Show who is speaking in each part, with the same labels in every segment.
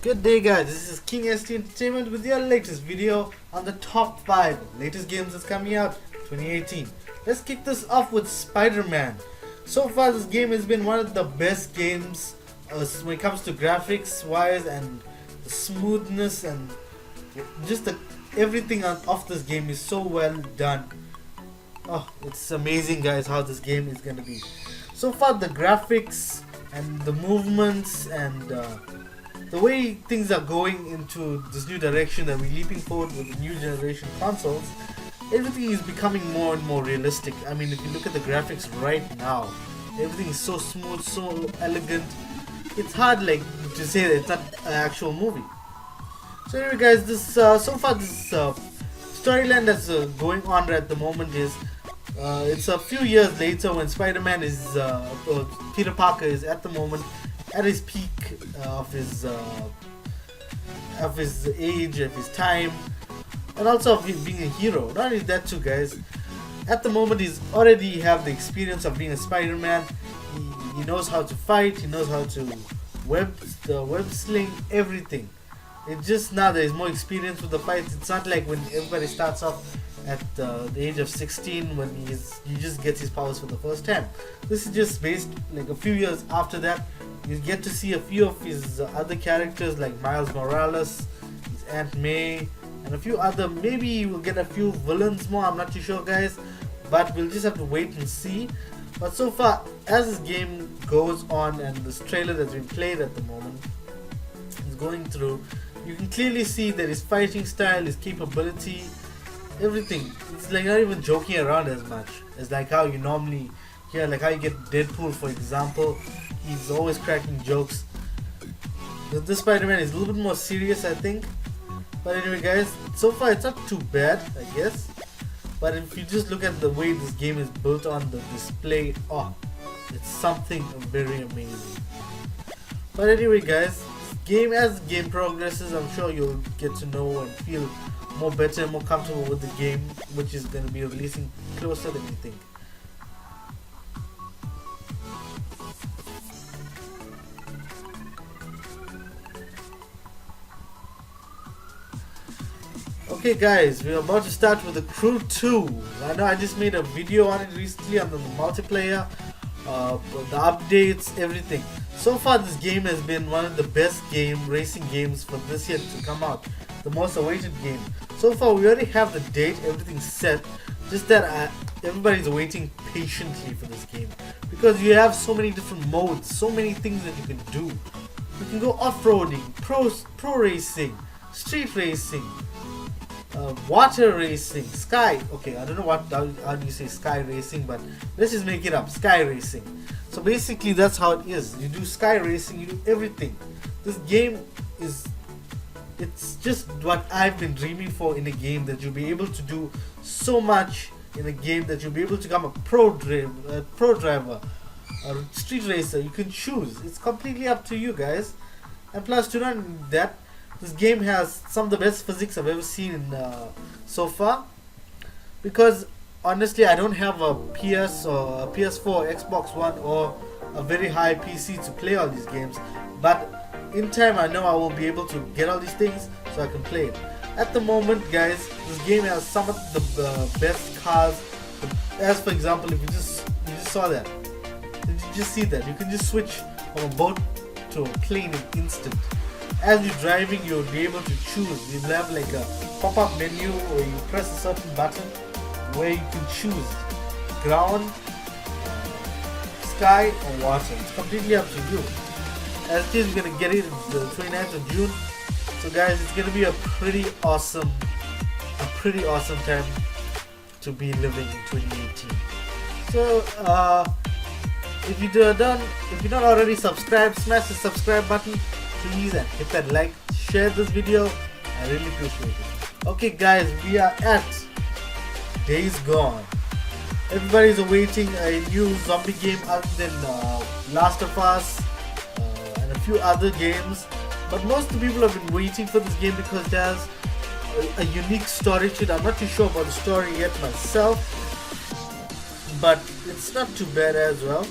Speaker 1: Good day guys, this is King ST Entertainment with your latest video on the top 5 latest games that's coming out 2018. Let's kick this off with Spider-Man. So far this game has been one of the best games when it comes to graphics wise and the smoothness and just everything of this game is so well done. Oh, it's amazing guys how this game is going to be. So far the graphics and the movements and the way things are going into this new direction that we're leaping forward with the new generation consoles, everything is becoming more and more realistic. I mean, if you look at the graphics right now, everything is so smooth, so elegant. It's hard to say that it's not an actual movie. So anyway guys, this so far this storyline that's going on at the moment is it's a few years later when Spider-Man is Peter Parker is at the moment at his peak of his age, of his time, and also of him being a hero. Not only that too guys, at the moment he's already have the experience of being a Spider-Man. He knows how to fight, he knows how to web sling, everything. It's just now there's more experience with the fights. It's not like when everybody starts off at the age of 16 when he just gets his powers for the first time. This is just based like a few years after that. You get to see a few of his other characters like Miles Morales, his Aunt May, and a few other. Maybe we'll get a few villains more, I'm not too sure guys, but we'll just have to wait and see. But so far as this game goes on and this trailer that's been played at the moment is going through, you can clearly see that his fighting style, his capability, everything, it's like not even joking around as much as like how you normally hear, like how you get Deadpool for example. He's always cracking jokes. This Spider-Man is a little bit more serious I think. But anyway guys, so far it's not too bad I guess. But if you just look at the way this game is built on the display, oh, it's something very amazing. But anyway guys, as the game progresses, I'm sure you'll get to know and feel more better and more comfortable with the game, which is going to be releasing closer than you think. Okay guys, we're about to start with the Crew 2. I know I just made a video on it recently on the multiplayer, the updates, everything. So far this game has been one of the best racing games for this year to come out. The most awaited game. So far we already have the date, everything's set. Just that everybody's waiting patiently for this game. Because you have so many different modes, so many things that you can do. You can go off-roading, pro racing, street racing, water racing, sky. Okay, I don't know how do you say sky racing, but let's just make it up. Sky racing. So basically that's how it is. You do sky racing, you do everything. This game it's just what I've been dreaming for in a game, that you'll be able to do so much in a game, that you'll be able to become a pro driver, a street racer. You can choose. It's completely up to you guys. And plus to not that, this game has some of the best physics I've ever seen so far. Because honestly, I don't have a PS or a PS4, Xbox One, or a very high PC to play all these games. But in time, I know I will be able to get all these things so I can play it. At the moment, guys, this game has some of the best cars. As for example, if you just saw that, did you just see that? You can just switch from a boat to a plane in instant. As you're driving, you'll be able to choose. You'll have like a pop-up menu where you press a certain button where you can choose ground, sky, or water. It's completely up to you. As it is, we're gonna get it the 29th of June. So guys, it's gonna be a pretty awesome time to be living in 2018. So if you're not already subscribed, smash the subscribe button please and hit that like, share this video. I really appreciate it. Okay guys, we are at Days Gone. Everybody's awaiting a new zombie game other than Last of Us and a few other games. But most of the people have been waiting for this game because it has a unique story to it. I'm not too sure about the story yet myself, but it's not too bad as well.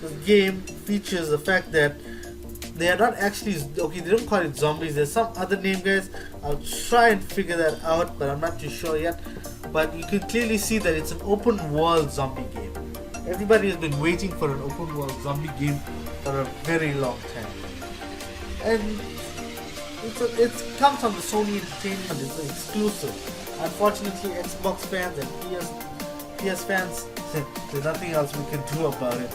Speaker 1: This game features the fact that they are not actually okay. They don't call it zombies. There's some other name, guys. I'll try and figure that out, but I'm not too sure yet. But you can clearly see that it's an open world zombie game. Everybody has been waiting for an open world zombie game for a very long time, and it comes on the Sony Entertainment. It's an exclusive. Unfortunately, Xbox fans and PS fans, there's nothing else we can do about it.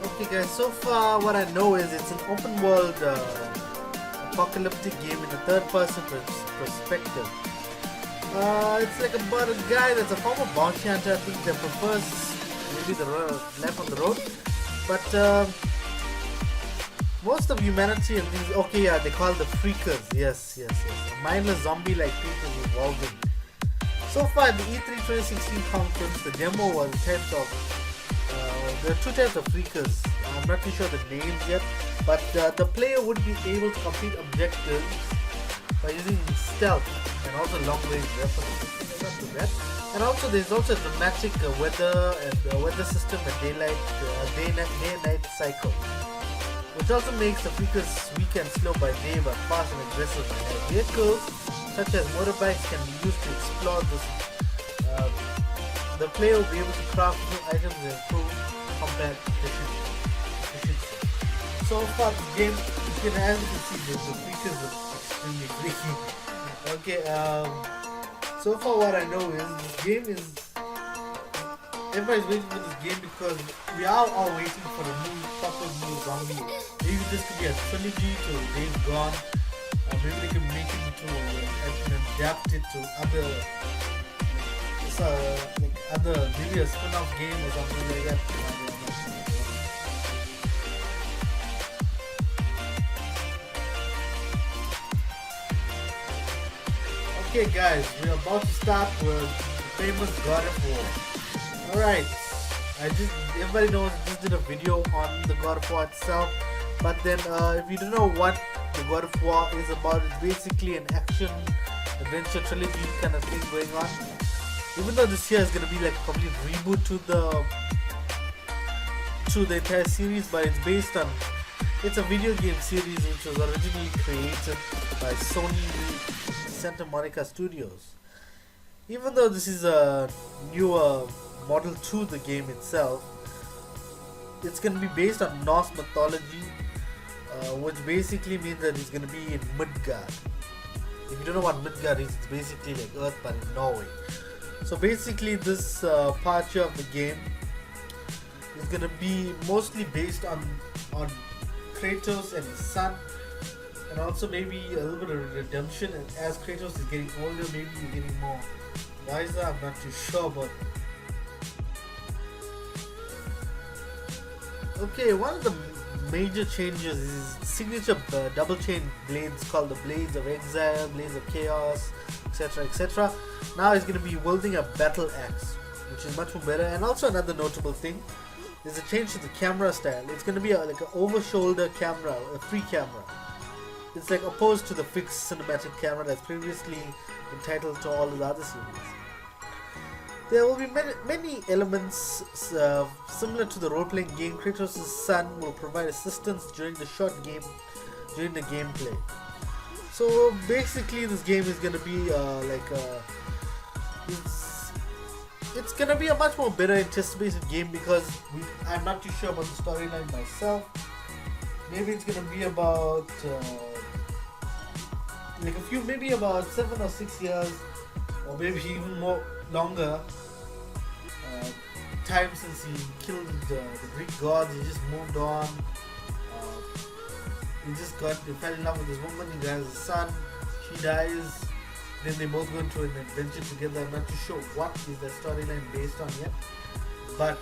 Speaker 1: Okay guys, so far what I know is it's an open world apocalyptic game in a third person perspective. It's like about a guy that's a former bounty hunter, I think, that prefers maybe the life on the road. But most of humanity in these, okay, yeah, they call the freakers, yes, a mindless zombie-like creatures evolving. So far, the E3 2016 conference, the demo was types of, there are two types of freakers. I'm not too sure the names yet, but the player would be able to complete objectives by using stealth and also long-range weapons. And also, there's also a dramatic weather and weather system and day and night cycle, which also makes the freakers weak and slow by day but fast and aggressive by night. Vehicles such as motorbikes can be used to explore this. The player will be able to craft new items and improve combat efficiency. So far the game, as you can see, the freakers are extremely freaky. Okay, so far what I know is this game is, everybody's waiting for this game because we are all waiting for a proper new zombie. Maybe this could be a trilogy to DAYSGONE, or maybe they can make it into and adapt it to other, maybe a spin-off game or something like that. Okay guys, we're about to start with the famous God of War. Alright, everybody knows I just did a video on the God of War itself, but then if you don't know what the God of War is about, it's basically an action adventure trilogy kind of thing going on. Even though this year is going to be like a complete reboot to the entire series, but it's a video game series which was originally created by Sony Santa Monica Studios. Even though this is a newer model to the game itself, it's going to be based on Norse mythology, which basically means that it's going to be in Midgard. If you don't know what Midgard is, it's basically like Earth but in Norway. So basically this part here of the game is going to be mostly based on Kratos and his son, and also maybe a little bit of redemption, and as Kratos is getting older, maybe he's getting more wiser. I'm not too sure, but okay, one of the major changes is signature double chain blades called the Blades of Exile, Blades of Chaos, etc. Now he's going to be wielding a battle axe, which is much more better. And also another notable thing is a change to the camera style. It's going to be like an over-shoulder camera, a free camera. It's like opposed to the fixed cinematic camera that's previously entitled to all of the other series. There will be many elements similar to the role-playing game. Kratos' son will provide assistance during the gameplay. So basically, this game is gonna be it's gonna be a much more better anticipated game because I'm not too sure about the storyline myself. Maybe it's gonna be about maybe about 7 or 6 years, or maybe even more longer. Time since he killed the Greek gods, he just moved on. He fell in love with this woman. He has a son. She dies. Then they both go into an adventure together. I'm not too sure what is the storyline based on yet. But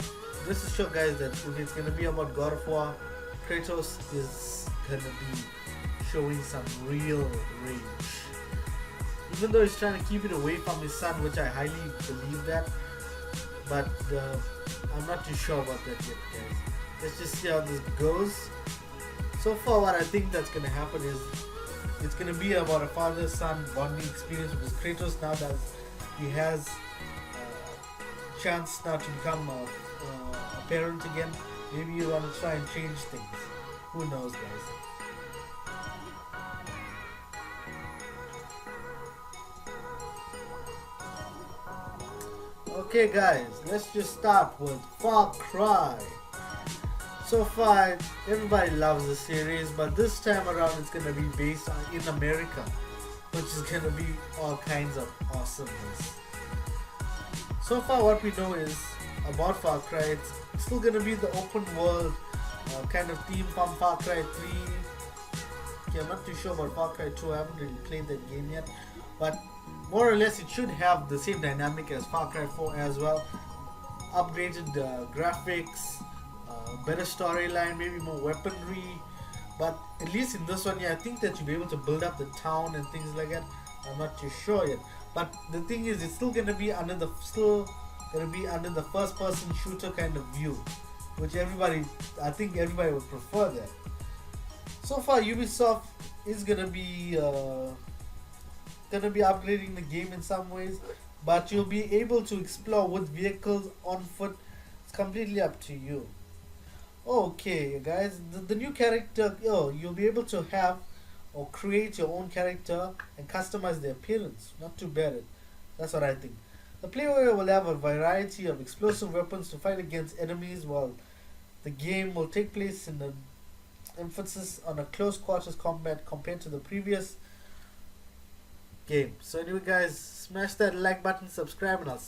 Speaker 1: this is sure, guys, that if it's gonna be about God of War, Kratos is gonna be showing some real rage. Even though he's trying to keep it away from his son, which I highly believe that. But I'm not too sure about that yet, guys. Let's just see how this goes. So far, what I think that's going to happen is it's going to be about a father-son bonding experience with Kratos now that he has a chance now to become a parent again. Maybe you want to try and change things. Who knows, guys? Okay, guys, let's just start with Far Cry. So far, everybody loves the series, but this time around it's gonna be based in America, which is gonna be all kinds of awesomeness. So far, what we know is about Far Cry. It's still gonna be the open world kind of theme from Far Cry 3. Okay, I'm not too sure about Far Cry 2. I haven't really played that game yet, but more or less it should have the same dynamic as Far Cry 4 as well. Upgraded graphics, better storyline, maybe more weaponry. But at least in this one, yeah, I think that you'll be able to build up the town and things like that. I'm not too sure yet. But the thing is, it's still gonna be under the first-person shooter kind of view, which I think everybody would prefer that. So far, Ubisoft is gonna be upgrading the game in some ways, but you'll be able to explore with vehicles on foot. It's completely up to you. Okay, guys, the new character, you'll be able to have or create your own character and customize the appearance. Not too bad. That's what I think. The player will have a variety of explosive weapons to fight against enemies, while the game will take place in the emphasis on a close quarters combat compared to the previous game. So anyway, guys, smash that like button, subscribe, and I'll see you.